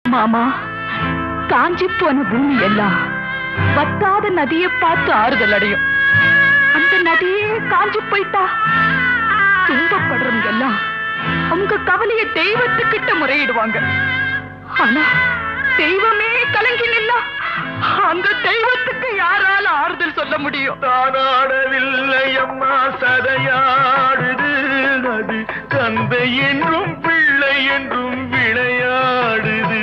மாமா, காஞ்சி போன பூமி எல்லாம் வத்தாத நதியை பார்த்து ஆறுதல் அடையும். அந்த நதியே காஞ்சி போயிட்டா துன்பப்படுறவங்க எல்லாம் அவங்க கவலைய தெய்வத்துக்கிட்ட முறையிடுவாங்க. ஆனா தெய்வமே கலங்கி நின்னா அந்த தெய்வத்துக்கு யாரால ஆறுதல் சொல்ல முடியும்? தானாடவில்லை அம்மா, சதையாடுது. அது தந்தை என்றும் பிள்ளை என்றும் விளையாடுது.